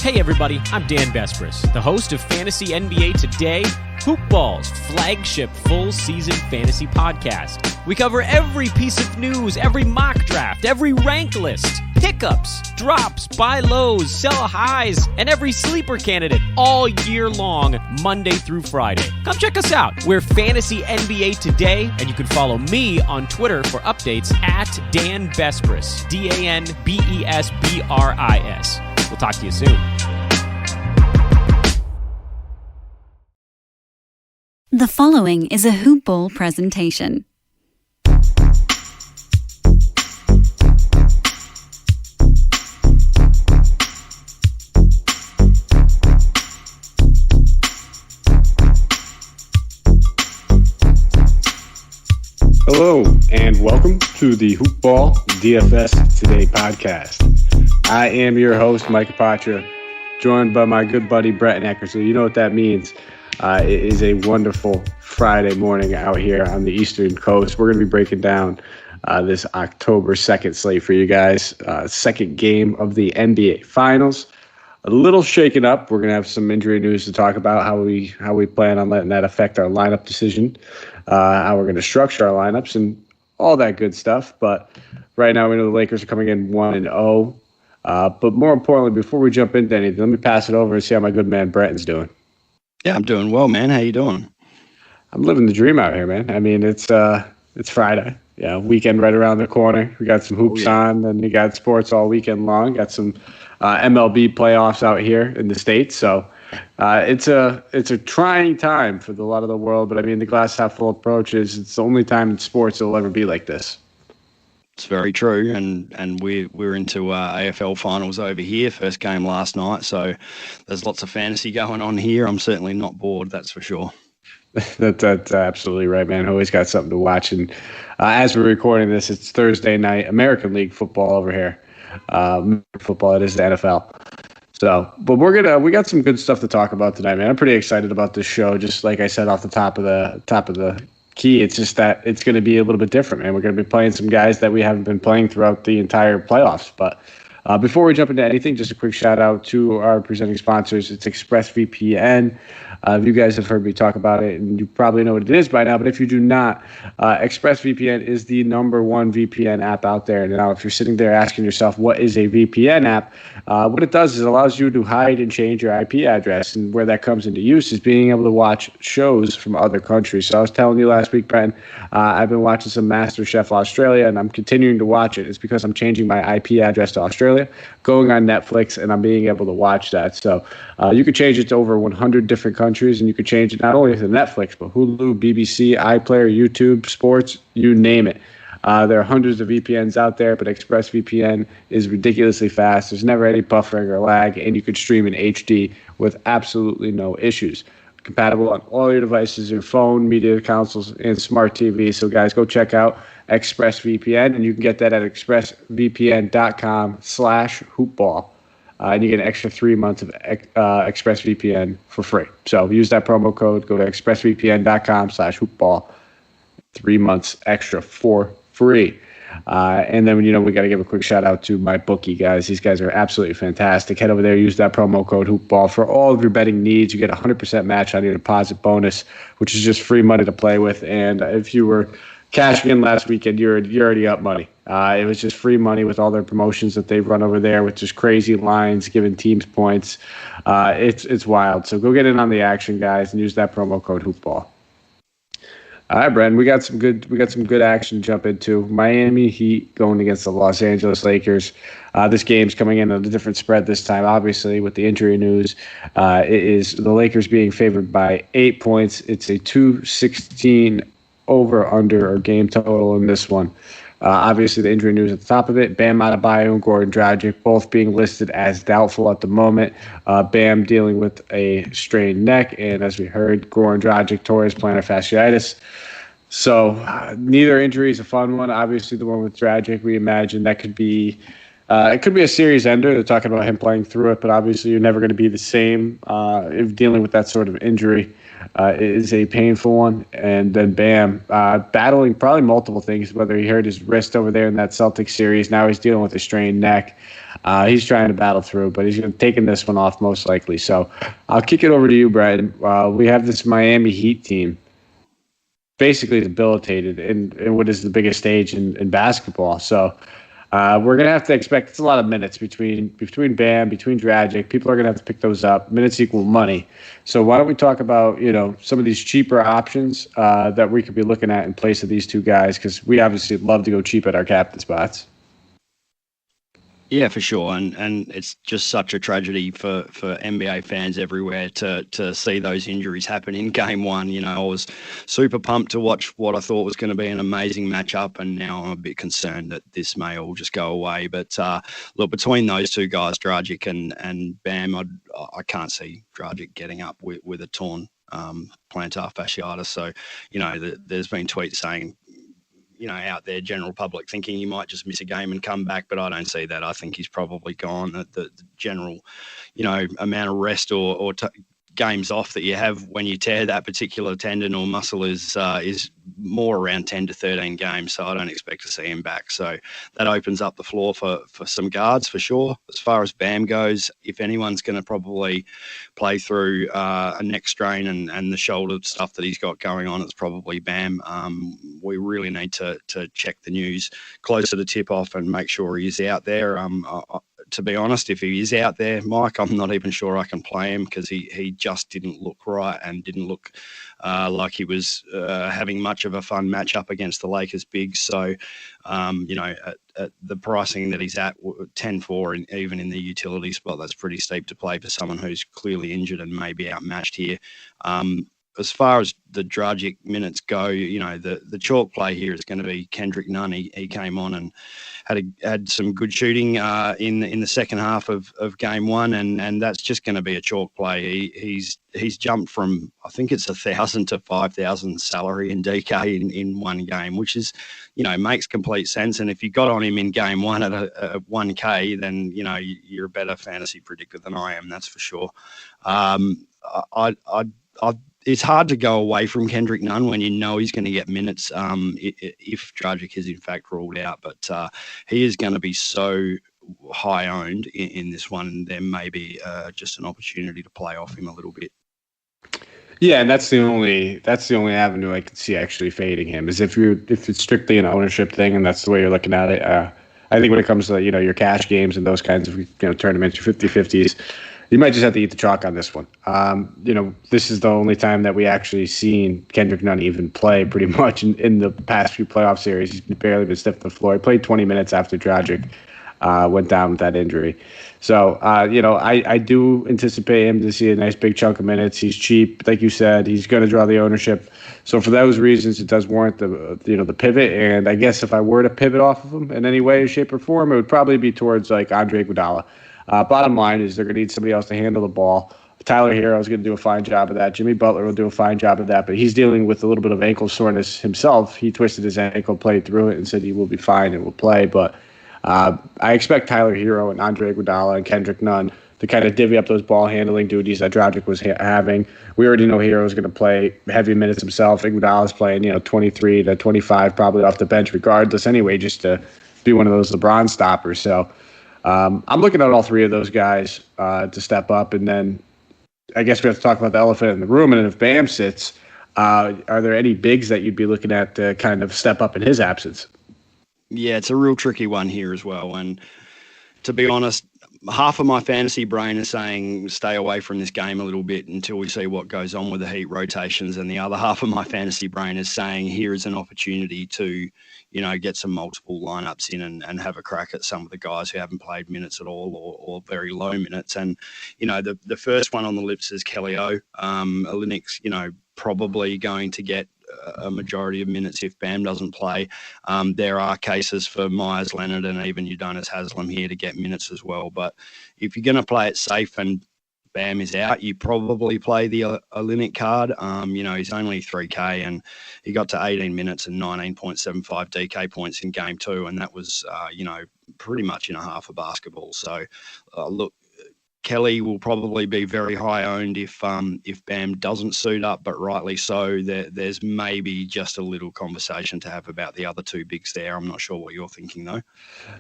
Hey everybody, I'm Dan Bespris, the host of Fantasy NBA Today, Hoopball's flagship full-season fantasy podcast. We cover every piece of news, every mock draft, every rank list, pickups, drops, buy lows, sell highs, and every sleeper candidate all year long, Monday through Friday. Come check us out. We're Fantasy NBA Today, and you can follow me on Twitter for updates at Dan Bespris, DANBESBRIS. We'll talk to you soon. The following is a Hoop Ball presentation. Hello, and welcome to the Hoop Ball DFS Today podcast. I am your host, Mike Apatra, joined by my good buddy, Brenton and Mike. So you know what that means. It is a wonderful Friday morning out here on the Eastern Coast. We're going to be breaking down this October 2nd slate for you guys. Second game of the NBA Finals. A little shaken up. We're going to have some injury news to talk about, how we plan on letting that affect our lineup decision, how we're going to structure our lineups, and all that good stuff. But right now we know the Lakers are coming in 1-0. But more importantly, before we jump into anything, let me pass it over and see how my good man Brenton's doing. Yeah, I'm doing well, man. How you doing? I'm living the dream out here, man. I mean, it's Friday. Yeah, weekend right around the corner. We got some hoops on, and we got sports all weekend long. Got some MLB playoffs out here in the States. So it's a trying time for a lot of the world. But I mean, the glass half full approach is it's the only time in sports it'll ever be like this. It's very true, and we're into AFL finals over here. First game last night, so there's lots of fantasy going on here. I'm certainly not bored, that's for sure. That's absolutely right, man. Always got something to watch. And as we're recording this, it's Thursday night, American League football over here. Football, it is the NFL. So, but we got some good stuff to talk about tonight, man. I'm pretty excited about this show. Just like I said off the top of the key, it's just that it's going to be a little bit different, man. We're going to be playing some guys that we haven't been playing throughout the entire playoffs. But before we jump into anything, just a quick shout out to our presenting sponsors. It's ExpressVPN. You guys have heard me talk about it, and you probably know what it is by now. But if you do not, ExpressVPN is the number one VPN app out there. Now, if you're sitting there asking yourself, what is a VPN app? What it does is it allows you to hide and change your IP address. And where that comes into use is being able to watch shows from other countries. So I was telling you last week, Brenton, I've been watching some MasterChef Australia, and I'm continuing to watch it. It's because I'm changing my IP address to Australia, going on Netflix, and I'm being able to watch that. So you can change it to over 100 different countries, and you can change it not only to Netflix, but Hulu, BBC, iPlayer, YouTube, sports, you name it. There are hundreds of VPNs out there, but ExpressVPN is ridiculously fast. There's never any buffering or lag, and you can stream in HD with absolutely no issues. Compatible on all your devices, your phone, media consoles, and smart TV. So, guys, go check out ExpressVPN, and you can get that at expressvpn.com/hoopball. And you get an extra 3 months of ExpressVPN for free. So use that promo code. Go to expressvpn.com/hoopball. 3 months extra for free. And then, we got to give a quick shout out to my bookie, guys. These guys are absolutely fantastic. Head over there, use that promo code hoopball for all of your betting needs. You get a 100% match on your deposit bonus, which is just free money to play with. And if you were cashing in last weekend, you're already up money. It was just free money with all their promotions that they run over there with just crazy lines, giving teams points. It's wild. So go get in on the action, guys, and use that promo code hoopball. All right, Brenton, we got some good action to jump into. Miami Heat going against the Los Angeles Lakers. This game's coming in at a different spread this time, obviously, with the injury news. It is the Lakers being favored by 8 points. It's a 216 over-under or game total in this one. Obviously, the injury news at the top of it. Bam Adebayo and Goran Dragic both being listed as doubtful at the moment. Bam dealing with a strained neck, and as we heard, Goran Dragic tore his plantar fasciitis. So neither injury is a fun one. Obviously, the one with Dragic, we imagine that could be it could be a series ender. They're talking about him playing through it, but obviously you're never going to be the same if dealing with that sort of injury. is a painful one. And then Bam, battling probably multiple things, whether he hurt his wrist over there in that Celtics series. Now he's dealing with a strained neck. He's trying to battle through, but he's taking this one off most likely. So I'll kick it over to you, Brad. We have this Miami Heat team basically debilitated in what is the biggest stage in basketball. So we're going to have to expect it's a lot of minutes between Bam, between Dragic. People are going to have to pick those up. Minutes equal money. So why don't we talk about, some of these cheaper options that we could be looking at in place of these two guys, because we obviously love to go cheap at our captain spots. Yeah, for sure, and it's just such a tragedy for NBA fans everywhere to see those injuries happen in Game 1. I was super pumped to watch what I thought was going to be an amazing matchup, and now I'm a bit concerned that this may all just go away. But look, between those two guys, Dragic and Bam, I can't see Dragic getting up with a torn plantar fasciitis. So, there's been tweets saying, out there, general public thinking he might just miss a game and come back, but I don't see that. I think he's probably gone. The general, amount of rest or games off that you have when you tear that particular tendon or muscle is more around 10 to 13 games. So I don't expect to see him back. So that opens up the floor for some guards for sure. As far as Bam goes, if anyone's going to probably play through a neck strain and the shoulder stuff that he's got going on, it's probably Bam. We really need to check the news closer to tip off and make sure he's out there. To be honest, if he is out there, Mike, I'm not even sure I can play him because he just didn't look right and didn't look like he was having much of a fun matchup against the Lakers bigs. So, at the pricing that he's at, 10-4, even in the utility spot, that's pretty steep to play for someone who's clearly injured and may be outmatched here. As far as the Dragic minutes go, the chalk play here is going to be Kendrick Nunn. He came on and had some good shooting in the second half of Game 1, and that's just going to be a chalk play. He's jumped from, I think it's 1,000 to 5,000 salary in DK in one game, which is, makes complete sense. And if you got on him in Game 1 at a 1K, then you're a better fantasy predictor than I am. That's for sure. It's hard to go away from Kendrick Nunn when he's going to get minutes if Dragic is in fact ruled out. But he is going to be so high owned in this one. There may be just an opportunity to play off him a little bit. Yeah, and that's the only avenue I could see actually fading him is if it's strictly an ownership thing and that's the way you're looking at it. I think when it comes to your cash games and those kinds of tournaments, your 50-50s. You might just have to eat the chalk on this one. This is the only time that we actually seen Kendrick Nunn even play pretty much in the past few playoff series. He's barely been stiff on the floor. He played 20 minutes after Dragic went down with that injury. So, I do anticipate him to see a nice big chunk of minutes. He's cheap. Like you said, he's going to draw the ownership. So for those reasons, it does warrant the pivot. And I guess if I were to pivot off of him in any way, shape, or form, it would probably be towards like Andre Iguodala. Bottom line is they're going to need somebody else to handle the ball. Tyler Hero is going to do a fine job of that. Jimmy Butler will do a fine job of that, but he's dealing with a little bit of ankle soreness himself. He twisted his ankle, played through it, and said he will be fine and will play. But I expect Tyler Hero and Andre Iguodala and Kendrick Nunn to kind of divvy up those ball handling duties that Dragic was having. We already know Hero is going to play heavy minutes himself. Iguodala is playing 23 to 25 probably off the bench regardless anyway, just to be one of those LeBron stoppers. So I'm looking at all three of those guys to step up, and then I guess we have to talk about the elephant in the room. And if Bam sits, are there any bigs that you'd be looking at to kind of step up in his absence? Yeah, it's a real tricky one here as well. And to be honest, half of my fantasy brain is saying stay away from this game a little bit until we see what goes on with the Heat rotations. And the other half of my fantasy brain is saying here is an opportunity to, get some multiple lineups in and have a crack at some of the guys who haven't played minutes at all or very low minutes. And, the first one on the lips is Kelly O. Olenek's, probably going to get a majority of minutes if Bam doesn't play. There are cases for Myers Leonard and even Udonis Haslem here to get minutes as well. But if you're going to play it safe and Bam is out, you probably play the Olynyk card. He's only 3K and he got to 18 minutes and 19.75 DK points in Game 2, and that was, pretty much in a half of basketball. So, look, Kelly will probably be very high owned if Bam doesn't suit up, but rightly so. There's maybe just a little conversation to have about the other two bigs there. I'm not sure what you're thinking though.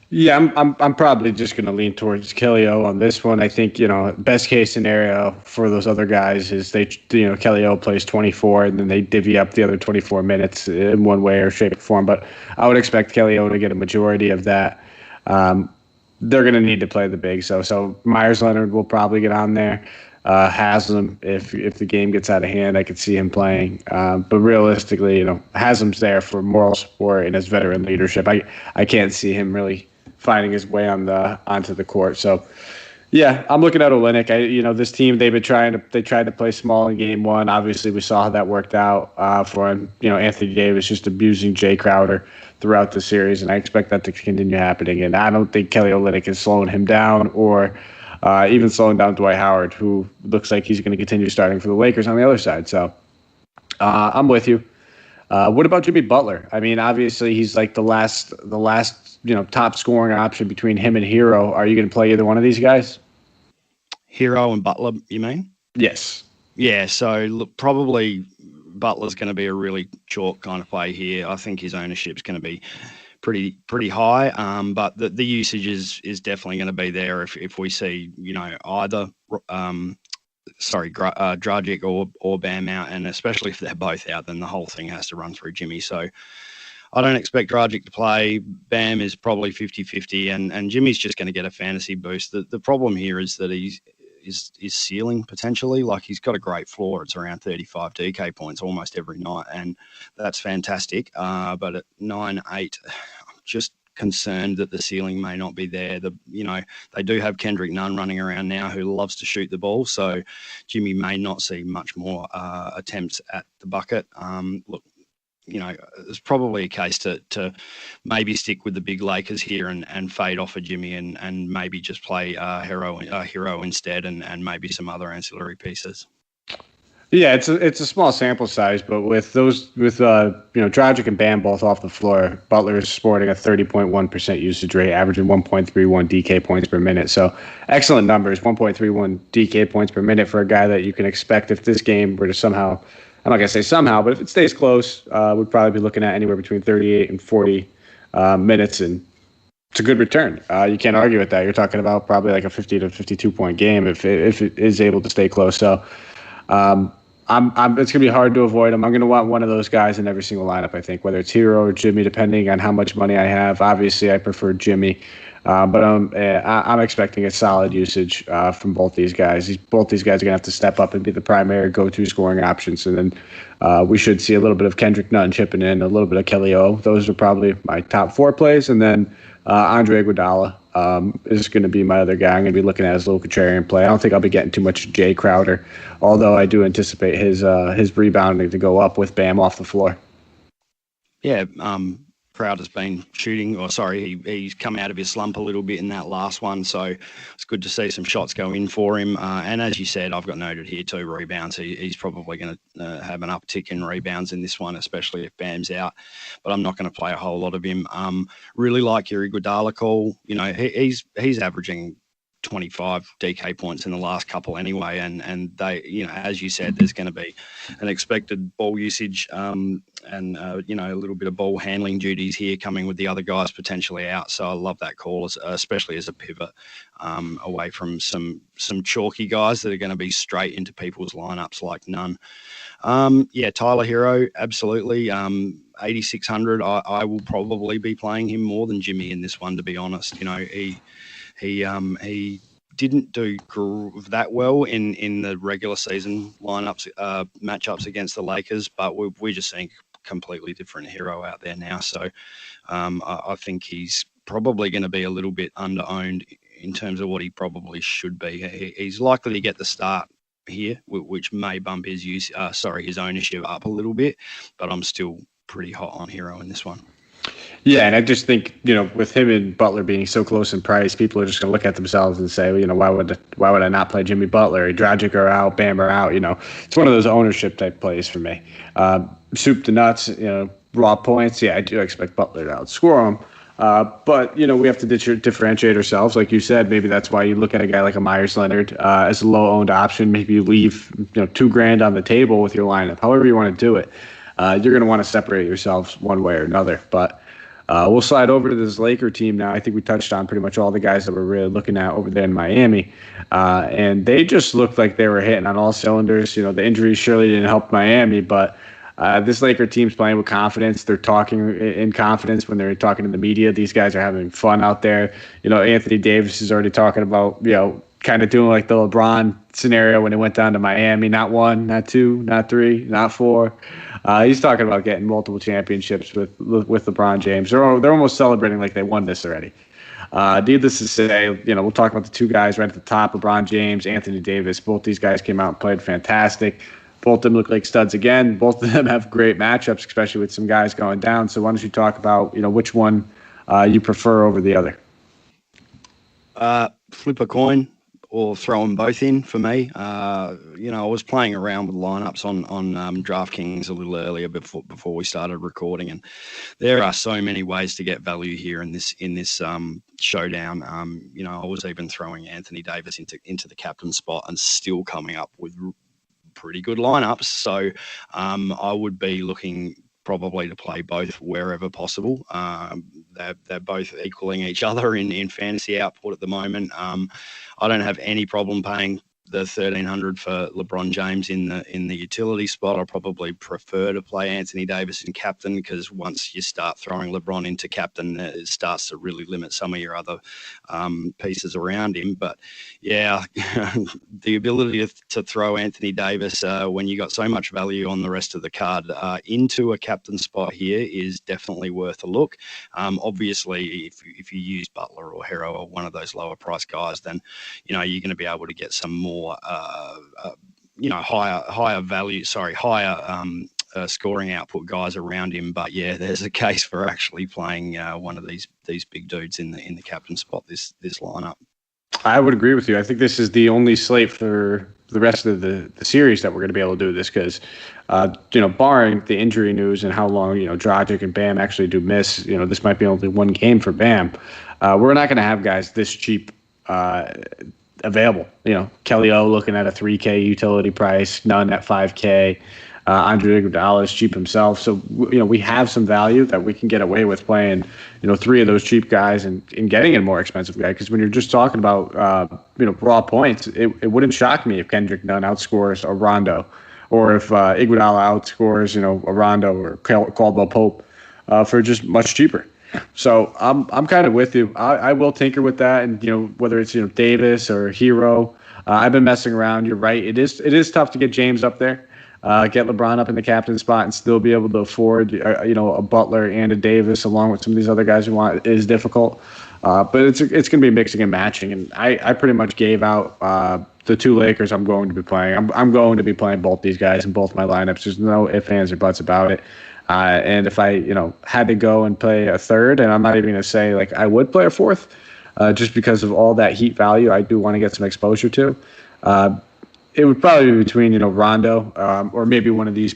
Yeah, I'm probably just going to lean towards Kelly O on this one. I think, best case scenario for those other guys is Kelly O plays 24 and then they divvy up the other 24 minutes in one way or shape or form. But I would expect Kelly O to get a majority of that. They're going to need to play the big. So Myers Leonard will probably get on there. Haslam, if the game gets out of hand, I could see him playing. But realistically, Haslam's there for moral support and his veteran leadership. I can't see him really finding his way onto the court. So, yeah, I'm looking at Olynyk. This team they tried to play small in game one. Obviously, we saw how that worked out for him. Anthony Davis just abusing Jay Crowder throughout the series, and I expect that to continue happening. And I don't think Kelly Olynyk is slowing him down or even slowing down Dwight Howard, who looks like he's going to continue starting for the Lakers on the other side. So I'm with you. What about Jimmy Butler? I mean, obviously he's like the last top scoring option between him and Hero. Are you going to play either one of these guys? Hero and Butler, you mean? Yes. Yeah. So look, probably Butler's going to be a really chalk kind of play here. I think his ownership's going to be pretty high, but the usage is definitely going to be there if we see either Dragic or Bam out, and especially if they're both out, then the whole thing has to run through Jimmy. So I don't expect Dragic to play. Bam is probably 50-50, and Jimmy's just going to get a fantasy boost. The problem here is that his ceiling potentially, like he's got a great floor. It's around 35 DK points almost every night, and that's fantastic. But at 9-8, I'm just concerned that the ceiling may not be there. They do have Kendrick Nunn running around now who loves to shoot the ball, so Jimmy may not see much more attempts at the bucket. Look, there's probably a case to maybe stick with the big Lakers here and fade off of Jimmy and maybe just play Hero instead and maybe some other ancillary pieces. Yeah, it's a small sample size, but with Dragic and Bam both off the floor, Butler is sporting a 30.1% usage rate, averaging 1.31 DK points per minute. So excellent numbers, 1.31 DK points per minute for a guy that you can expect if this game were to somehow, I'm not going to say somehow, but if it stays close, we'd probably be looking at anywhere between 38 and 40 minutes, and it's a good return. You can't argue with that. You're talking about probably like a 50 to 52 point game if it is able to stay close. So it's going to be hard to avoid him. I'm going to want one of those guys in every single lineup, I think, whether it's Hero or Jimmy, depending on how much money I have. Obviously, I prefer Jimmy, but I'm expecting a solid usage from both these guys. Both these guys are going to have to step up and be the primary go-to scoring options, and then we should see a little bit of Kendrick Nunn chipping in, a little bit of Kelly O. Those are probably my top four plays, and then Andre Iguodala is going to be my other guy. I'm going to be looking at his little contrarian play. I don't think I'll be getting too much Jay Crowder, although I do anticipate his rebounding to go up with Bam off the floor. Yeah, Crowder's been shooting, he's come out of his slump a little bit in that last one, so it's good to see some shots go in for him. And as you said, I've got noted here 2 rebounds. He's probably going to have an uptick in rebounds in this one, especially if Bam's out. But I'm not going to play a whole lot of him. Really like your Iguodala call. He's averaging 25 DK points in the last couple anyway, and they, as you said, there's going to be an expected ball usage and a little bit of ball handling duties here coming with the other guys potentially out. So I love that call, especially as a pivot away from some chalky guys that are going to be straight into people's lineups like Nunn. Tyler Hero, absolutely. 8,600. I will probably be playing him more than Jimmy in this one, to be honest. He didn't do that well in the regular season matchups against the Lakers, but we're just seeing completely different Hero out there now. So I think he's probably going to be a little bit under-owned in terms of what he probably should be. He's likely to get the start here, which may bump his ownership up a little bit, but I'm still pretty hot on Hero in this one. Yeah, and I just think, with him and Butler being so close in price, people are just going to look at themselves and say, why would I not play Jimmy Butler? Dragic are out, Bam are out. It's one of those ownership type plays for me. Soup to nuts, raw points. Yeah, I do expect Butler to outscore him. But, we have to differentiate ourselves. Like you said, maybe that's why you look at a guy like a Myers Leonard as a low-owned option. Maybe you leave, $2,000 on the table with your lineup. However you want to do it, you're going to want to separate yourselves one way or another. But we'll slide over to this Laker team now. I think we touched on pretty much all the guys that we're really looking at over there in Miami. And they just looked like they were hitting on all cylinders. The injuries surely didn't help Miami, but this Laker team's playing with confidence. They're talking in confidence when they're talking to the media. These guys are having fun out there. Anthony Davis is already talking about, kind of doing like the LeBron scenario when he went down to Miami. Not 1, not 2, not 3, not 4. He's talking about getting multiple championships with LeBron James. They're almost celebrating like they won this already. Needless to say, we'll talk about the two guys right at the top, LeBron James, Anthony Davis. Both these guys came out and played fantastic. Both of them look like studs again. Both of them have great matchups, especially with some guys going down. So why don't you talk about, which one you prefer over the other? Flip a coin or throw them both in for me. I was playing around with lineups on DraftKings a little earlier before we started recording, and there are so many ways to get value here in this showdown. I was even throwing Anthony Davis into the captain spot and still coming up with pretty good lineups. So I would be looking probably to play both wherever possible. They're both equaling each other in fantasy output at the moment. I don't have any problem paying the $1,300 for LeBron James in the utility spot. I probably prefer to play Anthony Davis in captain, because once you start throwing LeBron into captain, it starts to really limit some of your other pieces around him. But yeah, the ability to throw Anthony Davis when you got so much value on the rest of the card into a captain spot here is definitely worth a look. Obviously, if you use Butler or Hero or one of those lower price guys, then you're going to be able to get some more higher scoring output guys around him. But yeah, there's a case for actually playing one of these big dudes in the captain spot this lineup. I would agree with you. I think this is the only slate for the rest of the series that we're going to be able to do this, because barring the injury news and how long Dragic and Bam actually do miss, this might be only one game for Bam. We're not going to have guys this cheap available. Kelly O looking at a 3K utility price, none at 5K. Andre Iguodala is cheap himself. So, we have some value that we can get away with playing, 3 of those cheap guys and getting a more expensive guy. Because when you're just talking about, raw points, it wouldn't shock me if Kendrick Nunn outscores a Rondo, or if Iguodala outscores, a Rondo or Caldwell Pope for just much cheaper. So I'm kind of with you. I will tinker with that, and whether it's Davis or Hero, I've been messing around. You're right. It is tough to get James up there, get LeBron up in the captain spot, and still be able to afford a Butler and a Davis along with some of these other guys who want. It is difficult, but it's going to be mixing and matching. And I pretty much gave out the 2 Lakers I'm going to be playing. I'm going to be playing both these guys in both my lineups. There's no ifs, ands, or buts about it. And if I, had to go and play a third, and I'm not even going to say like I would play a fourth, just because of all that heat value I do want to get some exposure to, it would probably be between Rondo or maybe one of these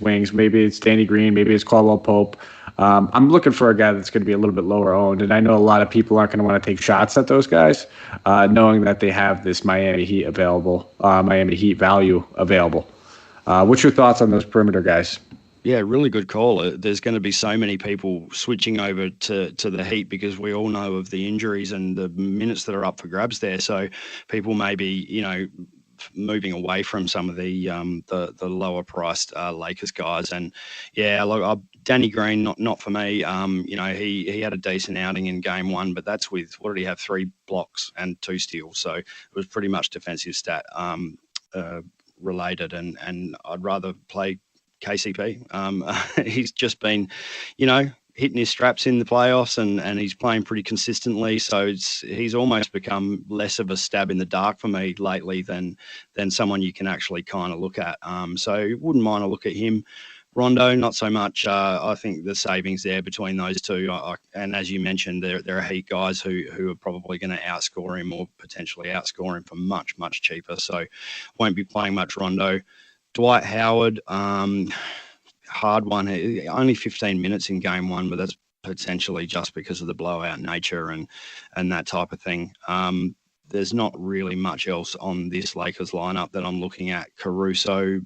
wings. Maybe it's Danny Green, maybe it's Caldwell Pope. I'm looking for a guy that's going to be a little bit lower owned, and I know a lot of people aren't going to want to take shots at those guys, knowing that they have this Miami Heat value available. What's your thoughts on those perimeter guys? Yeah, really good call. There's going to be so many people switching over to the Heat because we all know of the injuries and the minutes that are up for grabs there. So people may be, moving away from some of the lower priced Lakers guys. And yeah, look, Danny Green, not for me. He had a decent outing in game 1, but that's with, what did he have? 3 blocks and 2 steals. So it was pretty much defensive stat related. And I'd rather play KCP. He's just been, hitting his straps in the playoffs and he's playing pretty consistently. So he's almost become less of a stab in the dark for me lately than someone you can actually kind of look at. So wouldn't mind a look at him. Rondo, not so much. I think the savings there between those two. And as you mentioned, there are Heat guys who are probably going to outscore him or potentially outscore him for much, much cheaper. So won't be playing much Rondo. Dwight Howard, hard one. Only 15 minutes in game 1, but that's potentially just because of the blowout nature and that type of thing. There's not really much else on this Lakers lineup that I'm looking at. Caruso,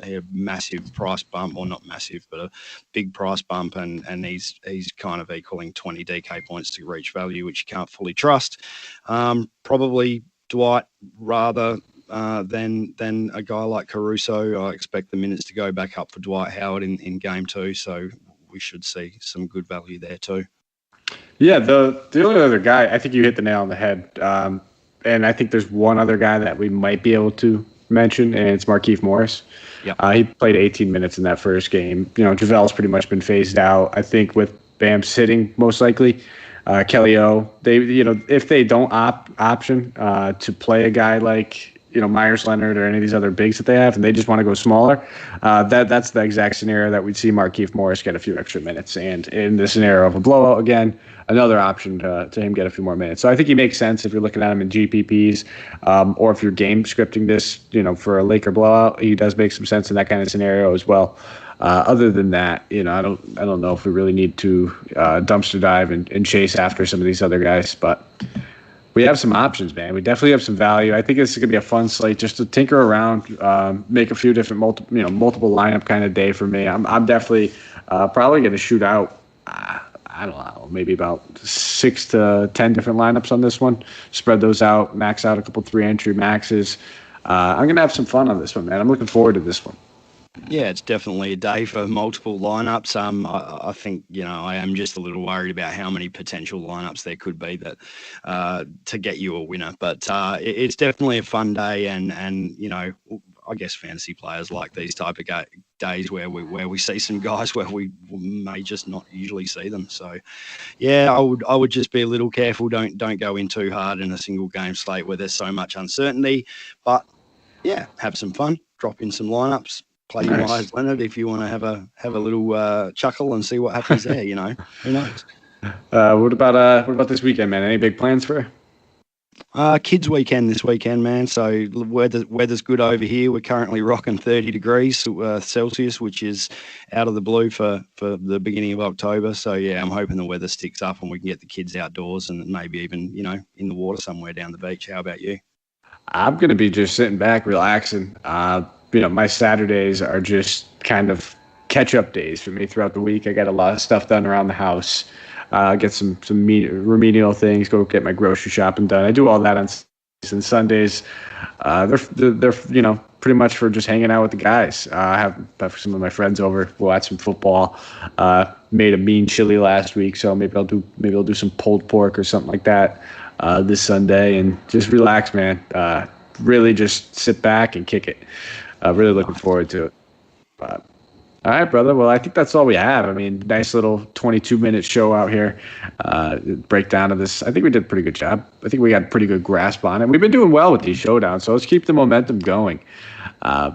a massive price bump, or not massive, but a big price bump, and he's kind of equaling 20 DK points to reach value, which you can't fully trust. Probably Dwight rather than a guy like Caruso. I expect the minutes to go back up for Dwight Howard in game 2, so we should see some good value there too. Yeah, the only other guy, I think you hit the nail on the head. And I think there's one other guy that we might be able to mention, and it's Markieff Morris. Yep. He played 18 minutes in that first game. JaVale's pretty much been phased out. I think with Bam sitting most likely, Kelly O, they if they don't option to play a guy like Myers Leonard or any of these other bigs that they have, and they just want to go smaller, that's the exact scenario that we'd see Markieff Morris get a few extra minutes. And in the scenario of a blowout, again, another option to him get a few more minutes. So I think he makes sense if you're looking at him in GPPs, or if you're game scripting this, for a Laker blowout. He does make some sense in that kind of scenario as well. Other than that, I don't know if we really need to dumpster dive and chase after some of these other guys, but we have some options, man. We definitely have some value. I think this is going to be a fun slate just to tinker around, make a few different multiple lineup kind of day for me. I'm definitely probably going to shoot out, I don't know, maybe about 6 to 10 different lineups on this one. Spread those out, max out a couple 3-entry maxes. I'm going to have some fun on this one, man. I'm looking forward to this one. Yeah, it's definitely a day for multiple lineups. I think, I am just a little worried about how many potential lineups there could be that to get you a winner. But it's definitely a fun day, and I guess fantasy players like these type of days where we see some guys where we may just not usually see them. So, yeah, I would just be a little careful. Don't go in too hard in a single game slate where there's so much uncertainty. But yeah, have some fun. Drop in some lineups. Play your Myers Leonard if you want to have a little chuckle and see what happens there. Who knows? What about this weekend, man? Any big plans for? Kids weekend this weekend, man. So weather's good over here. We're currently rocking 30 degrees Celsius, which is out of the blue for the beginning of October. So yeah, I'm hoping the weather sticks up and we can get the kids outdoors and maybe even in the water somewhere down the beach. How about you? I'm gonna be just sitting back, relaxing. My Saturdays are just kind of catch-up days for me throughout the week. I got a lot of stuff done around the house. Get some remedial things. Go get my grocery shopping done. I do all that on Sundays. They're pretty much for just hanging out with the guys. I have some of my friends over. We'll watch some football. Made a mean chili last week, so maybe I'll do some pulled pork or something like that this Sunday and just relax, man. Really just sit back and kick it. Really looking forward to it. But all right, brother. Well, I think that's all we have. I mean, nice little 22-minute show out here. Breakdown of this. I think we did a pretty good job. I think we got a pretty good grasp on it. We've been doing well with these showdowns, so let's keep the momentum going.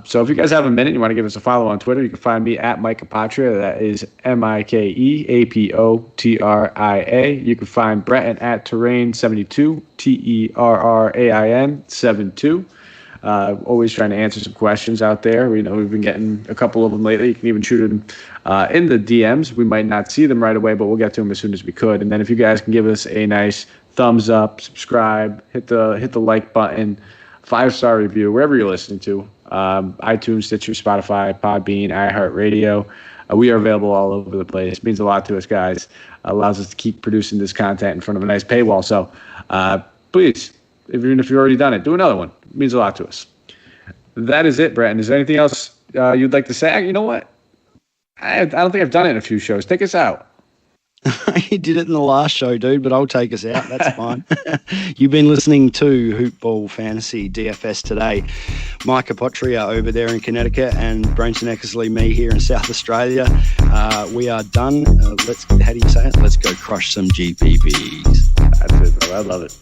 So if you guys have a minute, you want to give us a follow on Twitter, you can find me at Mike Apotria. That is MikeApotria. You can find Brenton at Terrain72, TERRAIN72. Always trying to answer some questions out there. We've been getting a couple of them lately. You can even shoot them in the DMs. We might not see them right away, but we'll get to them as soon as we could. And then if you guys can give us a nice thumbs up, subscribe, hit the like button, 5-star review, wherever you're listening to, iTunes, Stitcher, Spotify, Podbean, iHeartRadio. We are available all over the place. It means a lot to us, guys. Allows us to keep producing this content in front of a nice paywall. So please, even if you've already done it, do another one. It means a lot to us. That is it, Brenton. Is there anything else you'd like to say? You know what? I don't think I've done it in a few shows. Take us out. You did it in the last show, dude, but I'll take us out. That's fine. You've been listening to Hoopball Fantasy DFS today. Mike Apotria over there in Connecticut and Brenton Eckersley, me here in South Australia. We are done. How do you say it? Let's go crush some GPPs. That's it, bro. I love it.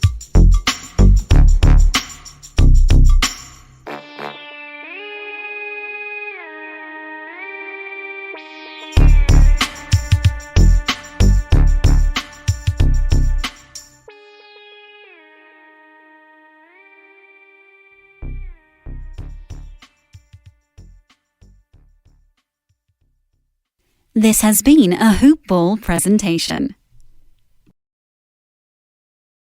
This has been a Hoop Ball presentation.